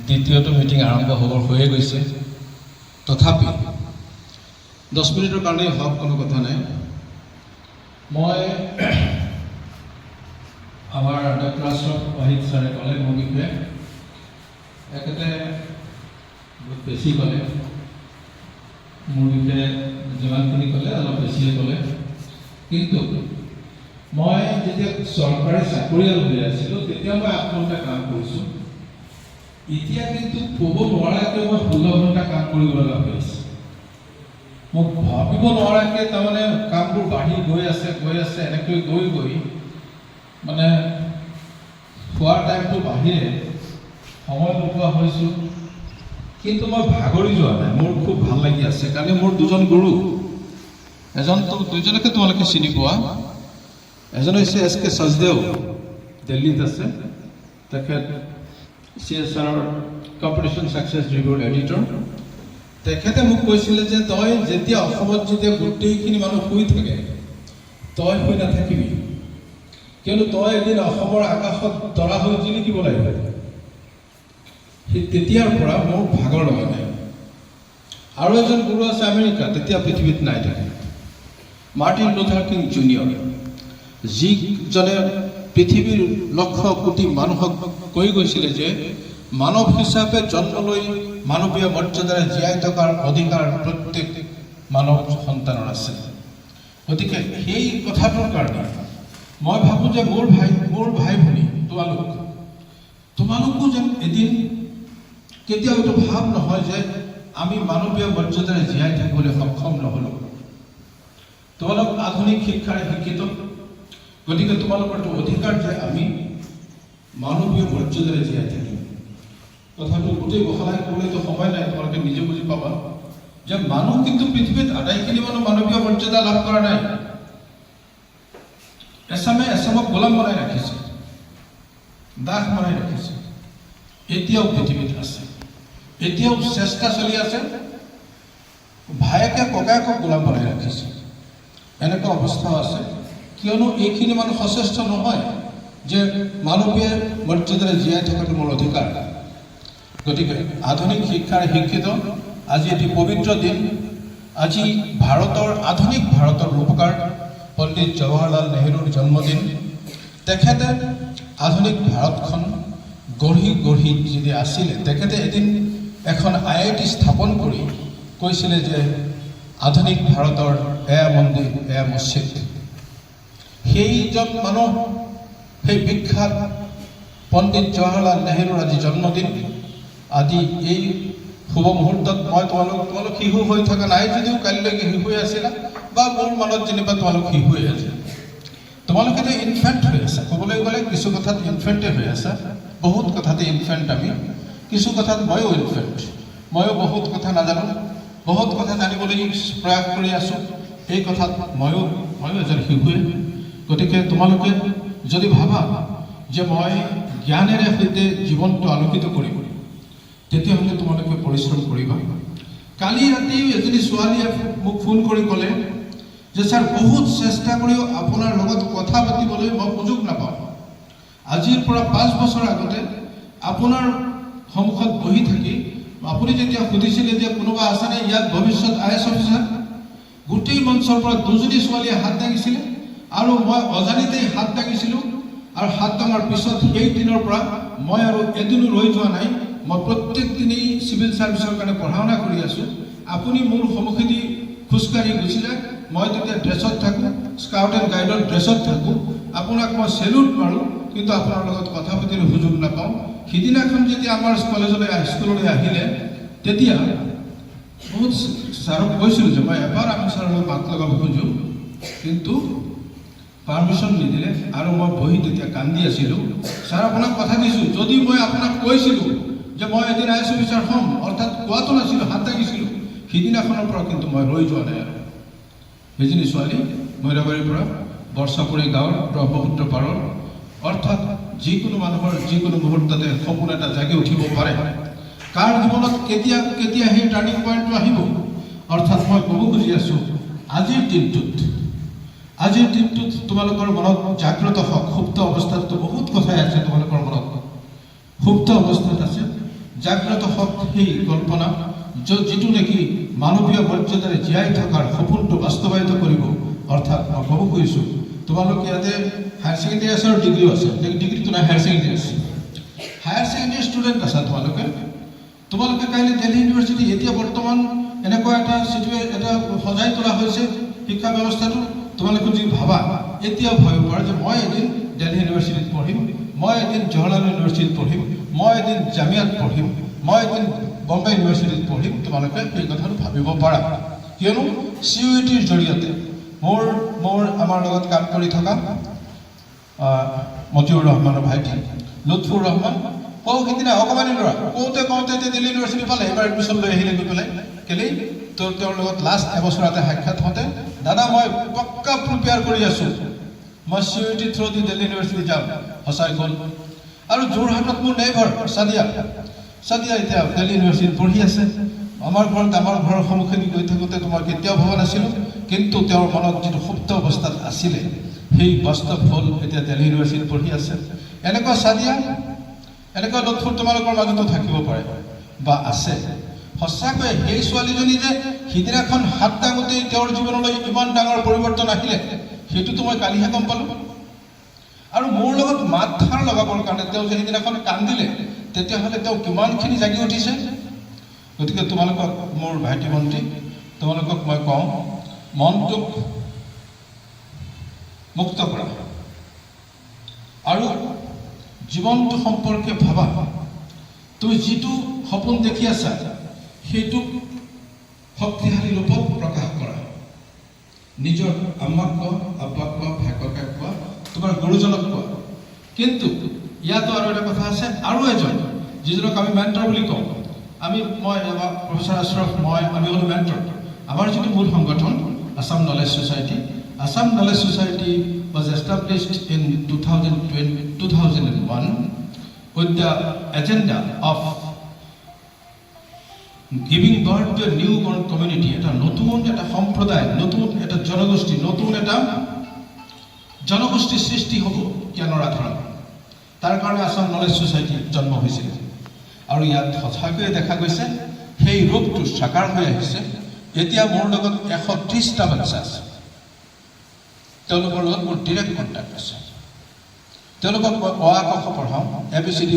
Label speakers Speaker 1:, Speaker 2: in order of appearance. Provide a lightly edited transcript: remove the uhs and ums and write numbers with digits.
Speaker 1: দ্বিতীয়টো মিটিং আৰম্ভ হ'বৰ হৈয়ে গৈছে। তথাপি 10 মিনিটৰ কাৰণেই হওক, কোনো কথা নাই। মই আমাৰ ডক্টৰ আশৰফ ৱাহিদ ছাৰে ক'লে মোৰ বিষয়ে, এখেতে বহুত বেছি ক'লে, মোৰ বিষয়ে যিমানখিনি ক'লে অলপ বেছিয়ে ক'লে। কিন্তু মই যেতিয়া চৰকাৰী চাকৰিয়াল হৈ আছিলোঁ তেতিয়া মই 8 ঘণ্টা কাম কৰিছোঁ। এতিয়া কিন্তু ক'ব নোৱাৰাকৈ মই 16 ঘণ্টা কাম কৰিব লগা হৈ আছে। মোক ভাবিব নোৱাৰাকৈ তাৰমানে কামবোৰ বাঢ়ি গৈ আছে এনেকৈ গৈ মানে খোৱাৰ টাইমটো বাঢ়িলে সময় নোপোৱা হৈছোঁ। কিন্তু মই ভাগৰি যোৱা নাই, মোৰ খুব ভাল লাগি আছে। কাৰণ মোৰ দুজন গুৰু, দুজনকে তোমালোকে চিনি পোৱা। এজন হৈছে SK সচদেও, দিল্লীত আছে, তেখেত CSRৰ কম্পিটিশ্যন ছাকচেছ ৰিভিউৰ এডিটৰ। তেখেতে মোক কৈছিলে যে তই যেতিয়া অসমত যেতিয়া গোটেইখিনি মানুহ শুই থাকে, তই শুই নাথাকিবি, কিয়নো তই এদিন অসমৰ আকাশত তৰা হৈ জিলিকিব লাগিব। তেতিয়াৰ পৰা মোৰ ভাগৰ লগা নাই। আৰু এজন গুৰু আছে আমেৰিকা, তেতিয়া পৃথিৱীত নাই থাকে, মাৰ্টিন লুথাৰ কিং জুনিয়ৰ, যিজনে পৃথিৱীৰ লক্ষ কোটি মানুহক কৈ গৈছিলে যে মানৱ হিচাপে জন্ম লৈ মানৱীয় মৰ্যাদাৰে জীয়াই থকাৰ অধিকাৰ প্ৰত্যেক মানৱ সন্তানৰ আছে। গতিকে সেই কথাটোৰ কাৰণে মই ভাবোঁ যে মোৰ ভাই ভনী তোমালোকো যেন এদিন কেতিয়াও এইটো ভাৱ নহয় যে আমি মানৱীয় মৰ্যাদাৰে জীয়াই থাকিবলৈ সক্ষম নহ'লোঁ। তোমালোক আধুনিক শিক্ষাৰে শিক্ষিত, গতিকে তোমালোকৰ এইটো অধিকাৰ যে আমি মানৱীয় মৰ্যাদাৰে জীয়াই থাকিম। তথাপিও গোটেই বহলাই ক'বলৈতো সময় নাই, তোমালোকে নিজে বুজি পাবা যে মানুহ কিন্তু পৃথিৱীত আটাইখিনি মানুহ মানৱীয় মৰ্যাদা লাভ কৰা নাই। এছামক গোলাম বনাই ৰাখিছে, দাস বনাই ৰাখিছে। এতিয়াও পৃথিৱীত আছে, এতিয়াও চেষ্টা চলি আছে। ভায়েকে ককায়েকক গোলাম বনাই ৰাখিছে, এনেকুৱা অৱস্থাও আছে। কিয়নো এইখিনি মানুহ সচেষ্ট নহয় যে মানৱীয় মৰ্যাদাৰে জীয়াই থকাটো মোৰ অধিকাৰ। গতিকে আধুনিক শিক্ষাৰে শিক্ষিত আজি এটি পবিত্ৰ দিন। আজি আধুনিক ভাৰতৰ ৰূপকাৰ পণ্ডিত জৱাহৰলাল নেহৰুৰ জন্মদিন। তেখেতে আধুনিক ভাৰতখন গঢ়ি যদি আছিলে, তেখেতে এদিন এখন IIT স্থাপন কৰি কৈছিলে যে আধুনিক ভাৰতৰ এয়া মন্দিৰ, এয়া মছজিদ। সেইজন মানুহ, সেই বিখ্যাত পণ্ডিত জৱাহৰলাল নেহৰুৰ আজি জন্মদিন। আজি এই শুভ মুহূৰ্তত মই তোমালোক শিশু হৈ থকা নাই যদিও কালিলৈকে শিশুৱে আছিলা, বা মোৰ মনত যেনিবা তোমালোক শিশুৱে আছে। তোমালোকেতো ইনফেণ্ট হৈ আছা, ক'বলৈ গ'লে কিছু কথাত ইনফেণ্টে হৈ আছা, বহুত কথাতে ইনফেণ্ট আমি, কিছু কথাত ময়ো ইনফেণ্ট। ময়ো বহুত কথা নাজানো, বহুত কথা জানিবলৈ প্ৰয়াস কৰি আছোঁ। এই কথাত ময়ো এজন শিশুৱে। গতিকে তোমালোকে যদি ভাবা যে মই জ্ঞানেৰে সৈতে জীৱনটো আলোকিত কৰিম, তেতিয়াহ'লে তোমালোকে পৰিশ্ৰম কৰিবা। কালি ৰাতি এজনী ছোৱালীয়ে মোক ফোন কৰি ক'লে যে ছাৰ, বহুত চেষ্টা কৰিও আপোনাৰ লগত কথা পাতিবলৈ মই সুযোগ নাপাওঁ। আজিৰ পৰা 5 বছৰ আগতে আপোনাৰ সন্মুখত বহি থাকি আপুনি যেতিয়া সুধিছিলে যে কোনোবা আছেনে ইয়াত ভৱিষ্যত IAS অফিচাৰ, গোটেই মঞ্চৰ পৰা 2জনী ছোৱালীয়ে হাত দাঙিছিলে আৰু মই অজানিতেই হাত দাঙিছিলোঁ। আৰু হাত দাঙাৰ পিছত সেই দিনৰ পৰা মই আৰু এদিনো ৰৈ যোৱা নাই। মই প্ৰত্যেক দিনেই চিভিল ছাৰ্ভিচৰ কাৰণে পঢ়া শুনা কৰি আছোঁ। আপুনি মোৰ সন্মুখেদি খোজকাঢ়ি গুচি যায়, মই তেতিয়া ড্ৰেছত থাকোঁ, স্কাউট এণ্ড গাইডৰ ড্ৰেছত থাকোঁ। আপোনাক মই চেলুট মাৰোঁ, কিন্তু আপোনাৰ লগত কথা পাতিবলৈ সুযোগ নাপাওঁ। সিদিনাখন যেতিয়া আমাৰ স্কুললৈ আহিলে, তেতিয়া বহুত ছাৰক কৈছিলোঁ যে মই এবাৰ আমি ছাৰৰ লগত মাত লগাব খোজোঁ, কিন্তু পাৰ্মিশ্যন নিদিলে। আৰু মই বহি তেতিয়া কান্দি আছিলোঁ। ছাৰ, আপোনাক কথা দিছোঁ, যদি মই আপোনাক কৈছিলোঁ যে মই এদিন IAS অফিচাৰ হ'ম, অৰ্থাৎ কোৱাটো নাছিলোঁ, হাত দাঙিছিলোঁ, সিদিনাখনৰ পৰা কিন্তু মই ৰৈ যোৱা নাই। আৰু সেইজনী ছোৱালী মৈৰাবাৰীৰ পৰা, বৰচাপৰি গাঁৱৰ ব্ৰহ্মপুত্ৰ পাৰৰ। অৰ্থাৎ যিকোনো মানুহৰ যিকোনো মুহূৰ্ততে সপোন এটা জাগি উঠিব পাৰে। কাৰ জীৱনত কেতিয়া সেই টাৰ্ণিং পইণ্টটো আহিব। অৰ্থাৎ মই ক'ব খুজি আছোঁ, আজিৰ দিনটোত তোমালোকৰ মনত জাগ্ৰত হওক। সুপ্ত অৱস্থাততো বহুত কথাই আছে তোমালোকৰ মনত, সুপ্ত অৱস্থাত আছে জাগ্ৰত হওক সেই কল্পনা যিটো নেকি মানৱীয় মৰ্যাদাৰে জীয়াই থকাৰ সপোনটো বাস্তৱায়িত কৰিব। অৰ্থাৎ মই ক'ব খুজিছোঁ তোমালোকে ইয়াতে হায়াৰ ছেকেণ্ডেৰী আছে আৰু ডিগ্ৰীও আছে, ডিগ্ৰীটো নাই, হায়াৰ ছেকেণ্ডেৰী আছে। হায়াৰ ছেকেণ্ডেৰী ষ্টুডেণ্ট আছা তোমালোকে কাইলৈ দিল্লী ইউনিভাৰ্চিটি এতিয়া বৰ্তমান এনেকুৱা এটা এটা সজাই তোলা হৈছে শিক্ষা ব্যৱস্থাটো। তোমালোকে যদি ভাবা এতিয়াও ভাবিব পাৰা যে মই এদিন দিল্লী ইউনিভাৰ্চিটিত পঢ়িম, মই এদিন জৱাহৰলাল ইউনিভাৰ্চিটিত পঢ়িম, মই এদিন জামিয়াত পঢ়িম, মই এদিন বম্বে ইউনিভাৰ্চিটিত পঢ়িম। তোমালোকে এই কথাটো ভাবিব পাৰা, কিয়নো CUETৰ জৰিয়তে আমাৰ লগত কাম কৰি থকা মতিউৰ ৰহমানৰ ভাইটি লুৎফুৰ ৰহমান সিদিনা অকমানি ল'ৰা কওঁতে দিল্লী ইউনিভাৰ্চিটি পালে, এবাৰ এডমিশ্যন লৈ আহিলে গৈ পেলাই কেলেই তেওঁৰ লগত লাষ্ট এবছৰতে সাক্ষাৎ হওঁতে দাদা মই পক্কা প্ৰিপেয়াৰ কৰি আছোঁ, মই CUET থ্ৰু দি দিল্লী ইউনিভাৰ্চিটি যাম। সঁচাই গ'ল। আৰু যোৰহাটত মোৰ নেইবাৰ চাদিয়া এতিয়া দিল্লী ইউনিভাৰ্চিটিত পঢ়ি আছে। আমাৰ ঘৰৰ সন্মুখেদি গৈ থাকোঁতে তোমাৰ কেতিয়াও ভবা নাছিলোঁ, কিন্তু তেওঁৰ মনত যিটো সুপ্ত অৱস্থাত আছিলে সেই বাস্তৱ হ'ল এতিয়া দিল্লী ইউনিভাৰ্চিটিত পঢ়ি আছে। এনেকুৱা চাদিয়া, এনেকুৱা লুৎফুৰ তোমালোকৰ মাজতো থাকিব পাৰে বা আছে। সঁচাকৈ সেই ছোৱালীজনী যে সিদিনাখন হাত দাঙোতেই তেওঁৰ জীৱনলৈ ইমান ডাঙৰ পৰিৱৰ্তন আহিলে সেইটোতো মই কালিহে গম পালোঁ। আৰু মোৰ লগত মাত খাৰ লগাবৰ কাৰণে তেওঁ যে সিদিনাখন কান্দিলে, তেতিয়াহ'লে তেওঁ কিমানখিনি জাগি উঠিছে। গতিকে তোমালোকক মোৰ ভাইটি ভণ্টি, তোমালোকক মই কওঁ মনটোক মুক্ত কৰা আৰু জীৱনটো সম্পৰ্কে ভাবা। তুমি যিটো সপোন দেখি আছা সেইটোক শক্তিশালী ৰূপত প্ৰকাশ কৰা। নিজৰ আম্মাক কোৱা, আব্বাক কোৱা, ভাই ককাক কোৱা, তোমাৰ গুৰুজনক কোৱা। কিন্তু ইয়াতো আৰু এটা কথা আছে, আৰু এজন যিজনক আমি মেণ্টৰ বুলি কওঁ। মই প্ৰফেচাৰ আশ্ৰফ, আমি হ'লো মেণ্টৰ। আমাৰ যিটো মূল সংগঠন Assam knowledge society, Assam Knowledge Society was established in 2001 with the agenda of giving birth to a newborn community, এটা নতুন এটা সম্প্ৰদায়, নতুন এটা জনগোষ্ঠী, নতুন এটা জনগোষ্ঠীৰ সৃষ্টি হ'ব জ্ঞানৰ আধাৰত। তাৰ কাৰণে আসাম নলেজ ছ'চাইটি জন্ম হৈছিল। আৰু ইয়াত সঁচাকৈয়ে দেখা গৈছে সেই ৰূপটো সাকাৰ হৈ আহিছে। এতিয়া মোৰ লগত 130টা বাচ্চা আছে, তেওঁলোকৰ লগত মোৰ ডিৰেক্ট কণ্টেক্ট আছে। তেওঁলোকক মই অ আ ক খ পঢ়াওঁ, ABCD